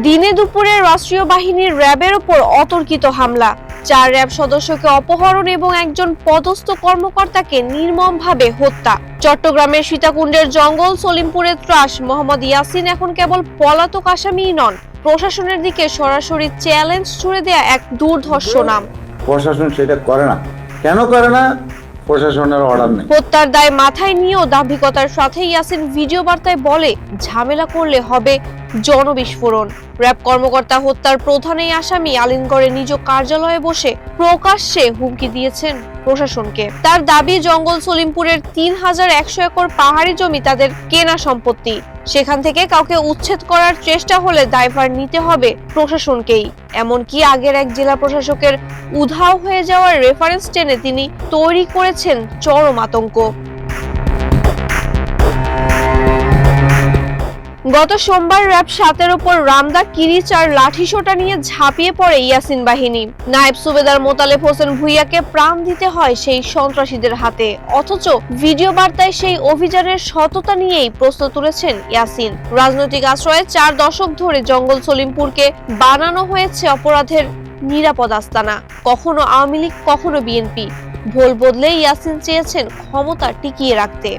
দিনে দুপুরে রাষ্ট্রীয় বাহিনীর র্যাবের ওপর অতর্কিত হামলা, 4 র্যাব সদস্যকে অপহরণ এবং একজন পদস্থ কর্মকর্তাকে নির্মমভাবে হত্যা। চট্টগ্রামের সীতাকুণ্ডের জঙ্গল সলিমপুরের ত্রাস মোহাম্মদ ইয়াসিন এখন কেবল পলাতক আসামিই নন, প্রশাসনের দিকে সরাসরি চ্যালেঞ্জ ছুড়ে দেয়া এক দুর্ধর্ষ নাম। প্রশাসন সেটা করে না, কেন করে না? প্রশাসনের অর্ডার নেই। হত্যার দায় মাথায় নিয়েও দাম্ভিকতার সাথে ইয়াসিন ভিডিও বার্তায় বলে, ঝামেলা করলে হবে জনবিস্ফোরণ। র্যাব কর্মকর্তা হত্যার প্রধান এই আসামি আলিনগড়ে নিজ কার্যালয়ে বসে প্রকাশ্যে হুমকি দিয়েছেন প্রশাসনকে। তার দাবি, জঙ্গল সলিমপুরের 3100 একর পাহাড়ি জমি তাদের কেনা সম্পত্তি, সেখান থেকে কাউকে উচ্ছেদ করার চেষ্টা হলে দায়ভার নিতে হবে প্রশাসনকেই। এমনকি আগের এক জেলা প্রশাসকের উধাও হয়ে যাওয়ার রেফারেন্স টেনে তিনি তৈরি করেছেন চরম আতঙ্ক। গত সোমবার র্যাব 7-এর উপর রামদা, কিরিচ আর লাঠিসোঁটা নিয়ে ঝাঁপিয়ে পড়ে ইয়াসিন বাহিনী। নায়েব সুবেদার মোতালেব হোসেন ভুইয়াকে প্রাণ দিতে হয় সেই সন্ত্রাসীদের হাতে, অথচ ভিডিও বার্তায় সেই অভিযানের সততা নিয়েই প্রশ্ন তুলেছেন ইয়াসিন। রাজনৈতিক আশ্রয়ে 4 দশক ধরে জঙ্গল সলিমপুরকে বানানো হয়েছে অপরাধের নিরাপদ আস্তানা, কখনো আওয়ামী লীগ, কখনো বিএনপি। ভোল বদলে ইয়াসিন চেয়েছেন ক্ষমতা টিকিয়ে রাখতে।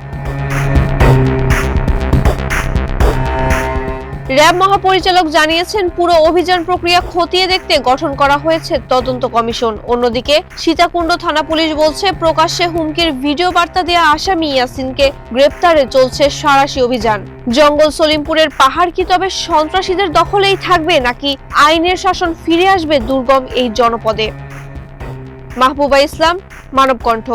র্যাব মহাপরিচালক জানিয়েছেন, পুরো অভিযান প্রক্রিয়া খতিয়ে দেখতে গঠন করা হয়েছে তদন্ত কমিশন। অন্যদিকে সীতাকুণ্ড থানা পুলিশ বলছে, প্রকাশ্যে হুমকির ভিডিও বার্তা দেওয়া আসামি ইয়াসিনকে গ্রেপ্তারে চলছে সাঁড়াশি অভিযান। জঙ্গল সলিমপুরের পাহাড় কি তবে সন্ত্রাসীদের দখলেই থাকবে, নাকি আইনের শাসন ফিরে আসবে দুর্গম এই জনপদে? মাহবুবা ইসলাম, মানবকণ্ঠ।